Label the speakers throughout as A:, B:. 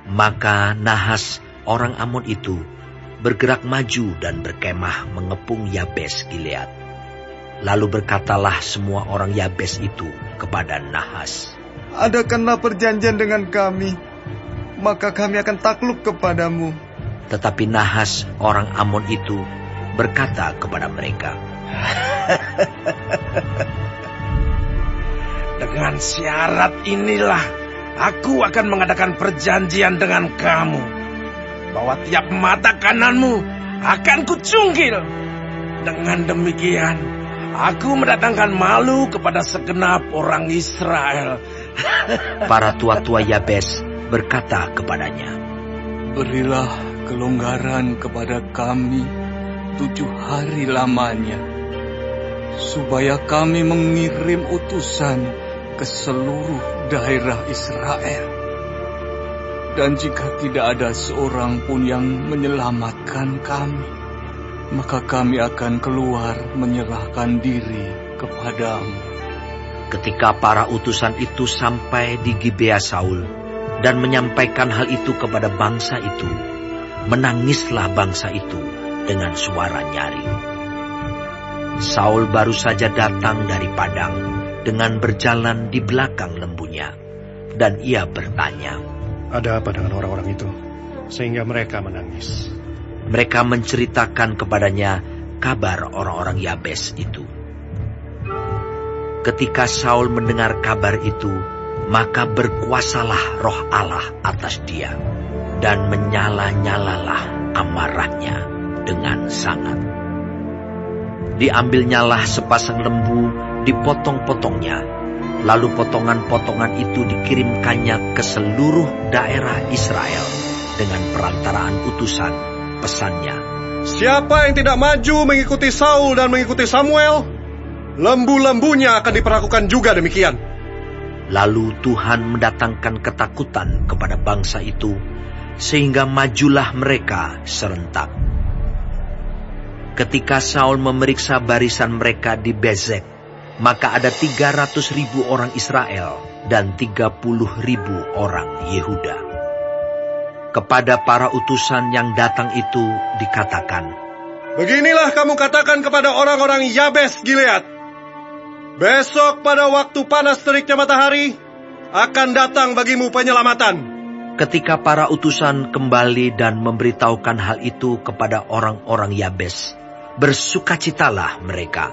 A: Maka Nahas orang Amon itu bergerak maju dan berkemah mengepung Yabes Gilead. Lalu berkatalah semua orang Yabes itu kepada Nahas,
B: "Adakanlah perjanjian dengan kami, maka kami akan takluk kepadamu."
A: Tetapi Nahas orang Amon itu berkata kepada mereka,
C: "Dengan syarat inilah aku akan mengadakan perjanjian dengan kamu, bahwa tiap mata kananmu akan kucunggil. Dengan demikian, aku mendatangkan malu kepada segenap orang Israel."
A: Para tua-tua Yabes berkata kepadanya,
D: "Berilah kelonggaran kepada kami 7 hari lamanya, supaya kami mengirim utusan ke seluruh daerah Israel. Dan jika tidak ada seorang pun yang menyelamatkan kami, maka kami akan keluar menyerahkan diri kepadamu."
A: Ketika para utusan itu sampai di Gibea Saul dan menyampaikan hal itu kepada bangsa itu, menangislah bangsa itu dengan suara nyaring. Saul baru saja datang dari padang dengan berjalan di belakang lembunya, dan ia bertanya,
E: "Ada apa dengan orang-orang itu, sehingga mereka menangis?"
A: Mereka menceritakan kepadanya kabar orang-orang Yabes itu. Ketika Saul mendengar kabar itu, maka berkuasalah roh Allah atas dia, dan menyala-nyalalah amarahnya dengan sangat. Diambilnyalah sepasang lembu, dipotong-potongnya, lalu potongan-potongan itu dikirimkannya ke seluruh daerah Israel dengan perantaraan utusan. Pesannya,
E: "Siapa yang tidak maju mengikuti Saul dan mengikuti Samuel, lembu-lembunya akan diperlakukan juga demikian."
A: Lalu Tuhan mendatangkan ketakutan kepada bangsa itu, sehingga majulah mereka serentak. Ketika Saul memeriksa barisan mereka di Bezek, maka ada 300.000 orang Israel dan 30.000 orang Yehuda. Kepada para utusan yang datang itu dikatakan,
E: "Beginilah kamu katakan kepada orang-orang Yabes Gilead, besok pada waktu panas teriknya matahari, akan datang bagimu penyelamatan."
A: Ketika para utusan kembali dan memberitahukan hal itu kepada orang-orang Yabes, bersukacitalah mereka.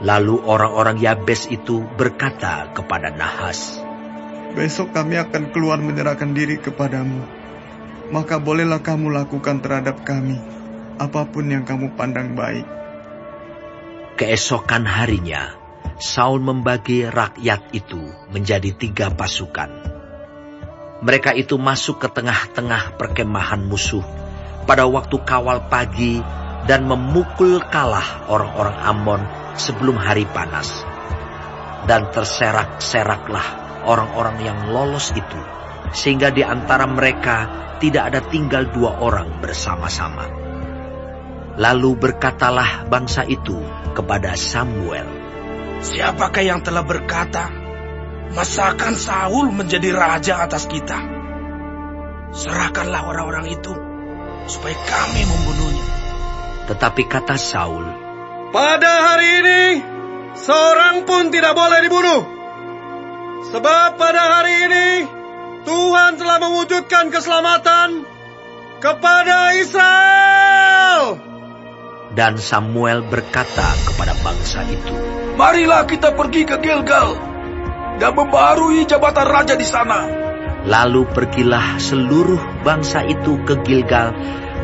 A: Lalu orang-orang Yabes itu berkata kepada Nahas,
B: "Besok kami akan keluar menyerahkan diri kepadamu. Maka bolehlah kamu lakukan terhadap kami apapun yang kamu pandang baik."
A: Keesokan harinya, Saul membagi rakyat itu menjadi 3 pasukan. Mereka itu masuk ke tengah-tengah perkemahan musuh pada waktu kawal pagi dan memukul kalah orang-orang Amon sebelum hari panas. Dan terserak-seraklah orang-orang yang lolos itu, sehingga di antara mereka tidak ada tinggal 2 orang bersama-sama. Lalu berkatalah bangsa itu kepada Samuel,
C: "Siapakah yang telah berkata, masakan Saul menjadi raja atas kita? Serahkanlah orang-orang itu, supaya kami membunuhnya."
A: Tetapi kata Saul,
E: "Pada hari ini, seorang pun tidak boleh dibunuh. Sebab pada hari ini, Tuhan telah mewujudkan keselamatan kepada Israel."
A: Dan Samuel berkata kepada bangsa itu,
C: "Marilah kita pergi ke Gilgal dan membarui jabatan raja di sana."
A: Lalu pergilah seluruh bangsa itu ke Gilgal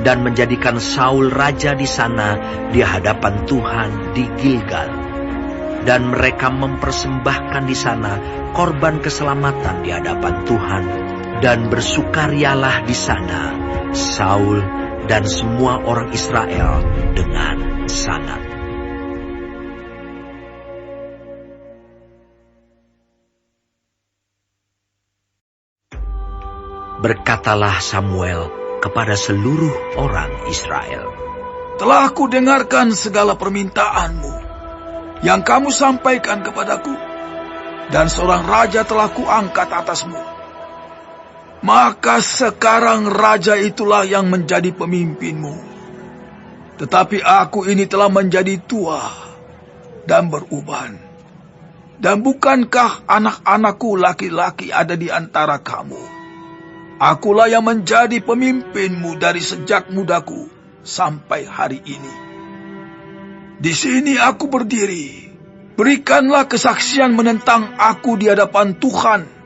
A: dan menjadikan Saul raja di sana di hadapan Tuhan di Gilgal. Dan mereka mempersembahkan di sana korban keselamatan di hadapan Tuhan, dan bersukarialah di sana Saul dan semua orang Israel dengan sangat. Berkatalah Samuel kepada seluruh orang Israel,
C: "Telah aku dengarkan segala permintaanmu yang kamu sampaikan kepadaku, dan seorang raja telah kuangkat atasmu.
F: maka sekarang raja itulah yang menjadi pemimpinmu. Tetapi aku ini telah menjadi tua dan beruban. Dan bukankah anak-anakku laki-laki ada di antara kamu? Akulah yang menjadi pemimpinmu dari sejak mudaku sampai hari ini. Di sini aku berdiri. Berikanlah kesaksian menentang aku di hadapan Tuhan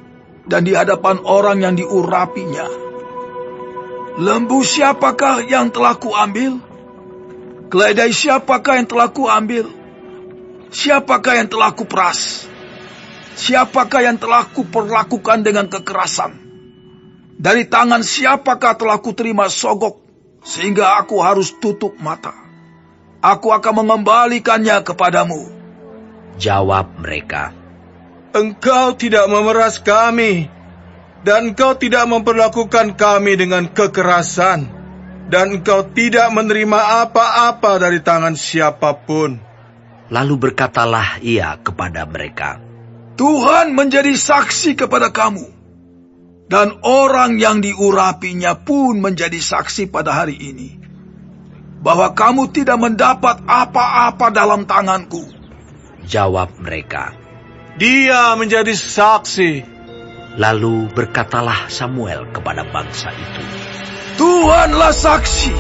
F: dan di hadapan orang yang diurapinya. Lembu siapakah yang telah kuambil? Keledai siapakah yang telah kuambil? Siapakah yang telah kuperas? Siapakah yang telah kuperlakukan dengan kekerasan? Dari tangan siapakah telah kuterima sogok sehingga aku harus tutup mata? Aku akan mengembalikannya kepadamu.
A: Jawab mereka,
E: Engkau tidak memeras kami, dan engkau tidak memperlakukan kami dengan kekerasan, dan engkau tidak menerima apa-apa dari tangan siapapun.
A: Lalu berkatalah ia kepada mereka,
F: Tuhan menjadi saksi kepada kamu, dan orang yang diurapinya pun menjadi saksi pada hari ini, bahwa kamu tidak mendapat apa-apa dalam tanganku.
A: Jawab mereka.
E: Dia menjadi saksi.
A: Lalu berkatalah Samuel kepada bangsa itu,
F: Tuhanlah saksi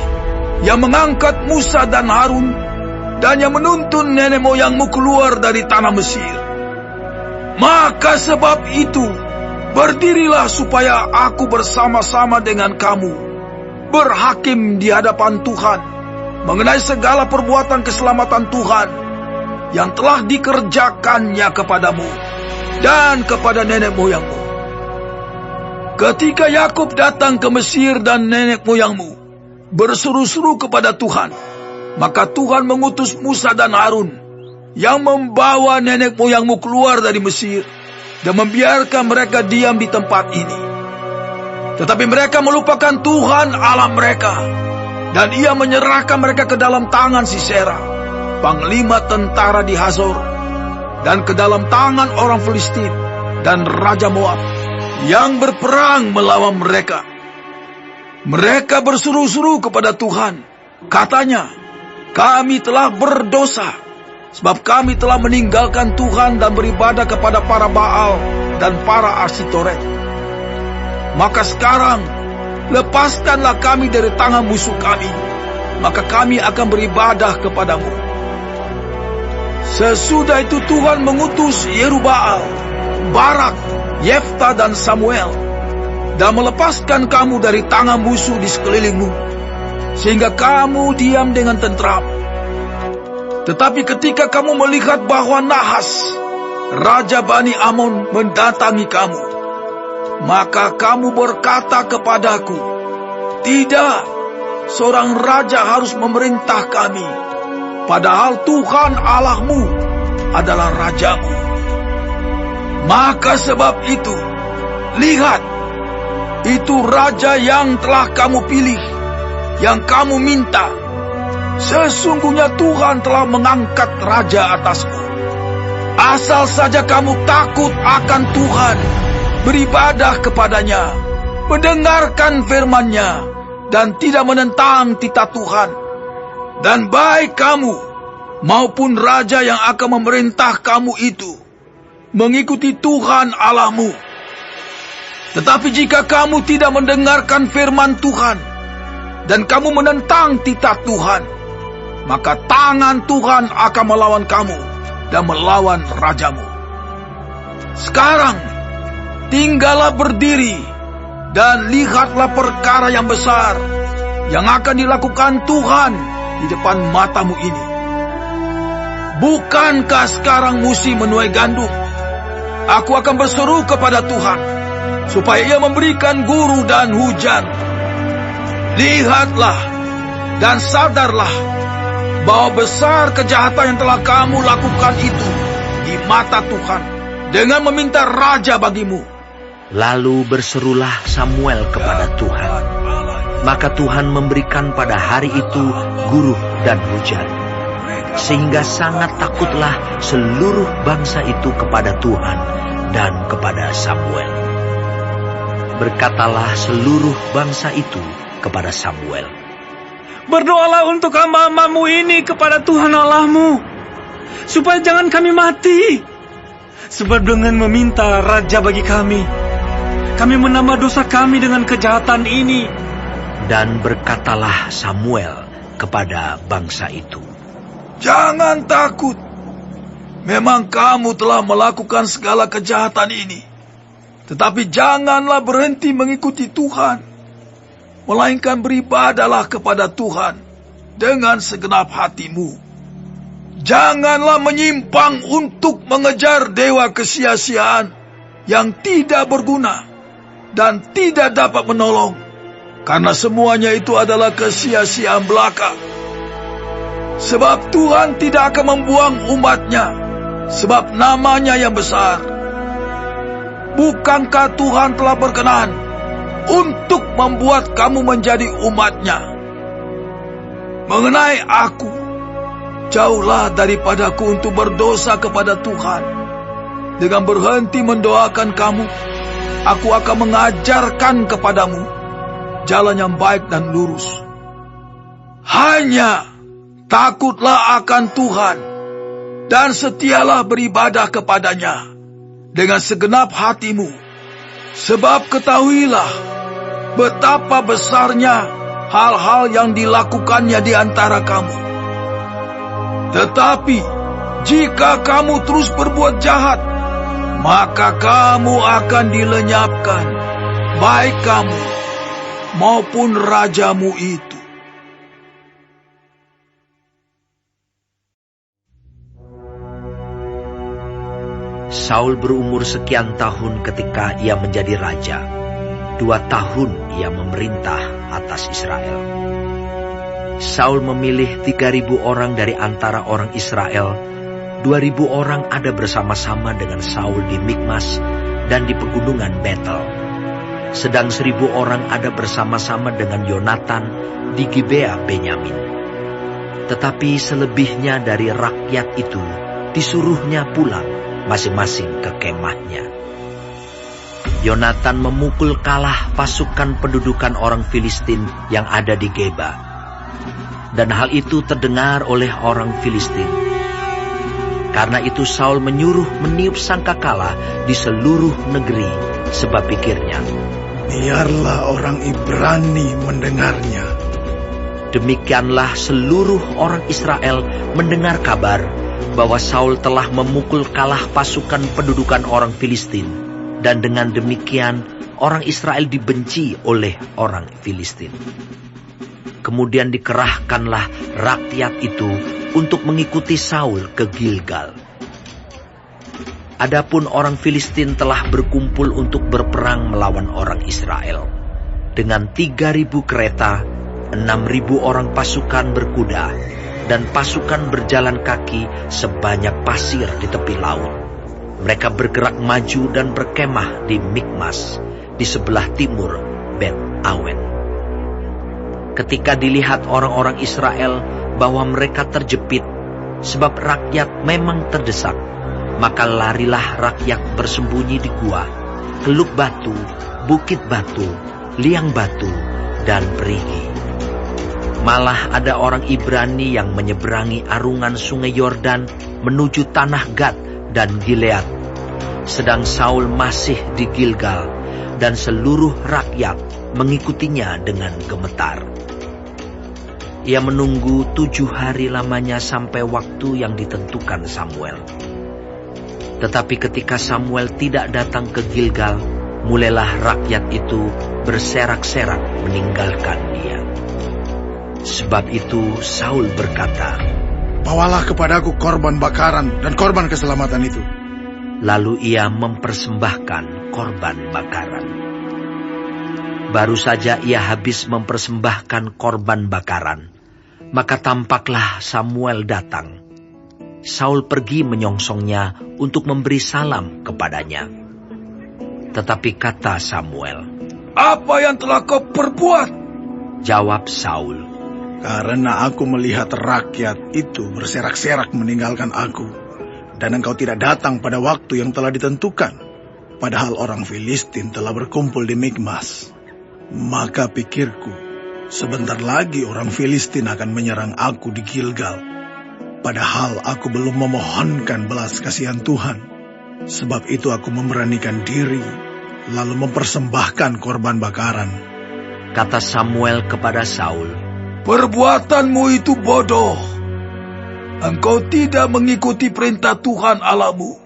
F: yang mengangkat Musa dan Harun dan yang menuntun nenek moyangmu keluar dari tanah Mesir. Maka sebab itu, berdirilah supaya aku bersama-sama dengan kamu berhakim di hadapan Tuhan mengenai segala perbuatan keselamatan Tuhan yang telah dikerjakannya kepadamu dan kepada nenek moyangmu. Ketika Yakub datang ke Mesir dan nenek moyangmu berseru-seru kepada Tuhan, maka Tuhan mengutus Musa dan Harun yang membawa nenek moyangmu keluar dari Mesir dan membiarkan mereka diam di tempat ini. Tetapi mereka melupakan Tuhan Allah mereka, dan ia menyerahkan mereka ke dalam tangan Sisera, panglima tentara di Hazor, dan ke dalam tangan orang Filistin dan Raja Moab yang berperang melawan mereka. Mereka berseru-seru kepada Tuhan. Katanya, kami telah berdosa, sebab kami telah meninggalkan Tuhan dan beribadah kepada para Baal dan para Arsitoret. Maka sekarang, lepaskanlah kami dari tangan musuh kami, maka kami akan beribadah kepadamu. Sesudah itu Tuhan mengutus Yerubbaal, Barak, Yefta dan Samuel, dan melepaskan kamu dari tangan musuh di sekelilingmu, sehingga kamu diam dengan tentram. Tetapi ketika kamu melihat bahwa Nahas, Raja Bani Amon, mendatangi kamu, maka kamu berkata kepadaku, tidak, seorang raja harus memerintah kami, padahal Tuhan Allahmu adalah rajamu. Maka sebab itu, lihat, itu raja yang telah kamu pilih, yang kamu minta. Sesungguhnya Tuhan telah mengangkat raja atasmu. Asal saja kamu takut akan Tuhan, beribadah kepadanya, mendengarkan firman-Nya, dan tidak menentang titah Tuhan. Dan baik kamu maupun raja yang akan memerintah kamu itu mengikuti Tuhan Allahmu. Tetapi jika kamu tidak mendengarkan firman Tuhan dan kamu menentang titah Tuhan, maka tangan Tuhan akan melawan kamu dan melawan rajamu. Sekarang tinggallah berdiri dan lihatlah perkara yang besar yang akan dilakukan Tuhan di depan matamu ini. Bukankah sekarang musim menuai gandum? Aku akan berseru kepada Tuhan supaya ia memberikan guru dan hujan. Lihatlah dan sadarlah bahwa besar kejahatan yang telah kamu lakukan itu di mata Tuhan dengan meminta raja bagimu.
A: Lalu berserulah Samuel kepada Tuhan. Maka Tuhan memberikan pada hari itu guru dan hujan, sehingga sangat takutlah seluruh bangsa itu kepada Tuhan dan kepada Samuel. Berkatalah seluruh bangsa itu kepada Samuel,
D: Berdoalah untuk hamba-hambamu ini kepada Tuhan Allahmu, supaya jangan kami mati. Sebab dengan meminta raja bagi kami menambah dosa kami dengan kejahatan ini.
A: Dan berkatalah Samuel kepada bangsa itu,
F: Jangan takut. Memang kamu telah melakukan segala kejahatan ini. Tetapi janganlah berhenti mengikuti Tuhan, melainkan beribadahlah kepada Tuhan dengan segenap hatimu. Janganlah menyimpang untuk mengejar dewa kesia-siaan yang tidak berguna dan tidak dapat menolong, karena semuanya itu adalah kesia-siaan belaka. Sebab Tuhan tidak akan membuang umat-Nya, sebab namanya yang besar. Bukankah Tuhan telah berkenan untuk membuat kamu menjadi umat-Nya? Mengenai aku, jauhlah daripadaku untuk berdosa kepada Tuhan. Dengan berhenti mendoakan kamu, aku akan mengajarkan kepadamu jalan yang baik dan lurus. Hanya takutlah akan Tuhan dan setialah beribadah kepadanya dengan segenap hatimu. Sebab ketahuilah betapa besarnya hal-hal yang dilakukannya di antara kamu. Tetapi jika kamu terus berbuat jahat, maka kamu akan dilenyapkan, baik kamu maupun rajamu itu.
A: Saul berumur sekian tahun ketika ia menjadi raja. 2 tahun ia memerintah atas Israel. Saul memilih 3.000 orang dari antara orang Israel. 2.000 orang ada bersama-sama dengan Saul di Mikmas dan di pegunungan Betel. Sedang 1.000 orang ada bersama-sama dengan Yonatan di Gibea Benyamin. Tetapi selebihnya dari rakyat itu disuruhnya pulang masing-masing ke kemahnya. Yonatan memukul kalah pasukan pendudukan orang Filistin yang ada di Geba. Dan hal itu terdengar oleh orang Filistin. Karena itu Saul menyuruh meniup sangkakala di seluruh negeri, sebab pikirnya,
G: biarlah orang Ibrani mendengarnya.
A: Demikianlah seluruh orang Israel mendengar kabar bahwa Saul telah memukul kalah pasukan pendudukan orang Filistin, dan dengan demikian orang Israel dibenci oleh orang Filistin. Kemudian dikerahkanlah rakyat itu untuk mengikuti Saul ke Gilgal. Adapun orang Filistin telah berkumpul untuk berperang melawan orang Israel. Dengan 3.000 kereta, 6.000 orang pasukan berkuda, dan pasukan berjalan kaki sebanyak pasir di tepi laut. Mereka bergerak maju dan berkemah di Mikmas, di sebelah timur Bet Awen. Ketika dilihat orang-orang Israel bahwa mereka terjepit, sebab rakyat memang terdesak, maka larilah rakyat bersembunyi di gua, teluk batu, bukit batu, liang batu, dan perigi. Malah ada orang Ibrani yang menyeberangi arungan sungai Yordan menuju tanah Gad dan Gilead. Sedang Saul masih di Gilgal dan seluruh rakyat mengikutinya dengan gemetar. Ia menunggu 7 hari lamanya sampai waktu yang ditentukan Samuel. Tetapi ketika Samuel tidak datang ke Gilgal, mulailah rakyat itu berserak-serak meninggalkan dia. Sebab itu Saul berkata,
G: bawalah kepadaku korban bakaran dan korban keselamatan itu.
A: Lalu ia mempersembahkan korban bakaran. Baru saja ia habis mempersembahkan korban bakaran, maka tampaklah Samuel datang. Saul pergi menyongsongnya untuk memberi salam kepadanya. Tetapi kata Samuel,
F: Apa yang telah kau perbuat?
A: Jawab Saul,
G: Karena aku melihat rakyat itu berserak-serak meninggalkan aku, dan engkau tidak datang pada waktu yang telah ditentukan. padahal orang Filistin telah berkumpul di Mikmas. Maka pikirku, sebentar lagi orang Filistin akan menyerang aku di Gilgal. Padahal aku belum memohonkan belas kasihan Tuhan. Sebab itu aku memberanikan diri, lalu mempersembahkan korban bakaran.
A: Kata Samuel kepada Saul,
F: Perbuatanmu itu bodoh. Engkau tidak mengikuti perintah Tuhan Allahmu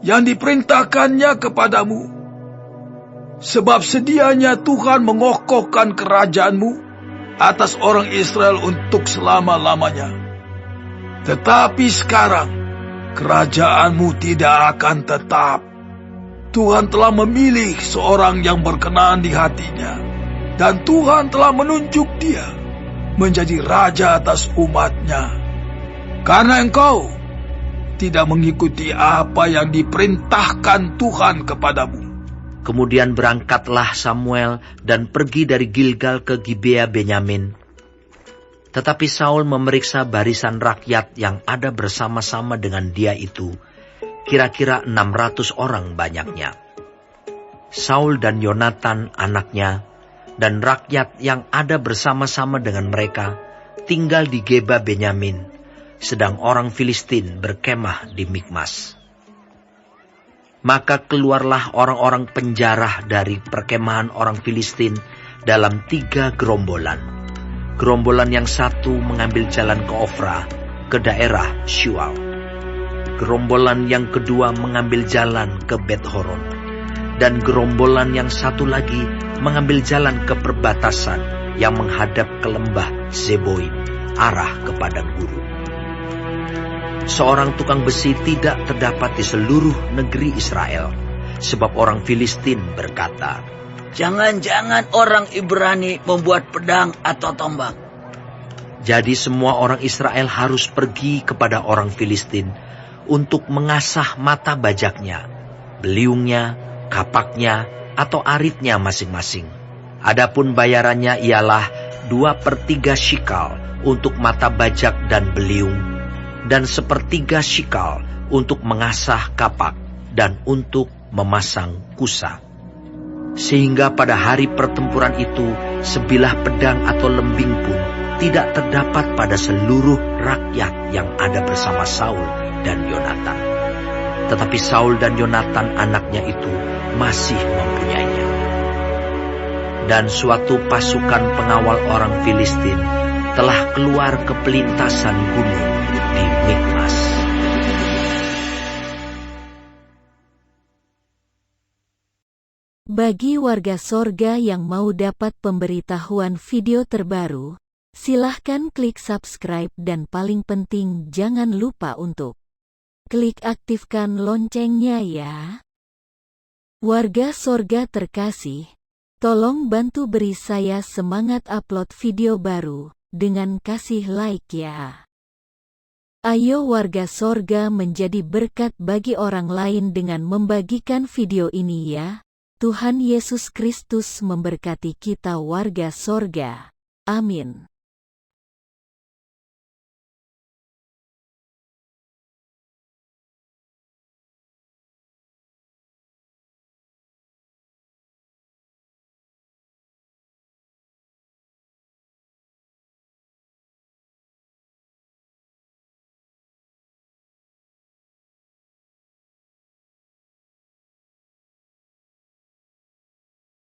F: yang diperintahkannya kepadamu. Sebab sedianya Tuhan mengokohkan kerajaanmu atas orang Israel untuk selama-lamanya. Tetapi sekarang, kerajaanmu tidak akan tetap. Tuhan telah memilih seorang yang berkenan di hatinya, dan Tuhan telah menunjuk dia menjadi raja atas umatnya. Karena engkau tidak mengikuti apa yang diperintahkan Tuhan kepadamu.
A: Kemudian berangkatlah Samuel dan pergi dari Gilgal ke Gibea Benyamin. Tetapi Saul memeriksa barisan rakyat yang ada bersama-sama dengan dia itu, kira-kira 600 orang banyaknya. Saul dan Yonatan anaknya, dan rakyat yang ada bersama-sama dengan mereka, tinggal di Geba Benyamin, sedang orang Filistin berkemah di Mikmas. Maka keluarlah orang-orang penjarah dari perkemahan orang Filistin dalam 3 gerombolan. Gerombolan yang satu mengambil jalan ke Ofra, ke daerah Shual. Gerombolan yang kedua mengambil jalan ke Bet-Horon. Dan gerombolan yang satu lagi mengambil jalan ke perbatasan yang menghadap ke lembah Zeboim, arah ke padang gurun. Seorang tukang besi tidak terdapat di seluruh negeri Israel, sebab orang Filistin berkata,
H: Jangan-jangan orang Ibrani membuat pedang atau tombak.
A: jadi semua orang Israel harus pergi kepada orang Filistin untuk mengasah mata bajaknya, beliungnya, kapaknya, atau aritnya masing-masing. Adapun bayarannya ialah 2/3 shikal untuk mata bajak dan beliung, dan 1/3 shikal untuk mengasah kapak dan untuk memasang kusa. Sehingga pada hari pertempuran itu, sebilah pedang atau lembing pun tidak terdapat pada seluruh rakyat yang ada bersama Saul dan Yonatan. Tetapi Saul dan Yonatan anaknya itu masih mempunyainya. Dan suatu pasukan pengawal orang Filistin telah keluar ke pelintasan gunung di Mikmas.
I: Bagi warga Sorga yang mau dapat pemberitahuan video terbaru, silahkan klik subscribe dan paling penting jangan lupa untuk klik aktifkan loncengnya ya. Warga Sorga terkasih, tolong bantu beri saya semangat upload video baru dengan kasih like ya. Ayo warga Sorga menjadi berkat bagi orang lain dengan membagikan video ini ya. Tuhan Yesus Kristus memberkati kita warga Sorga. Amin.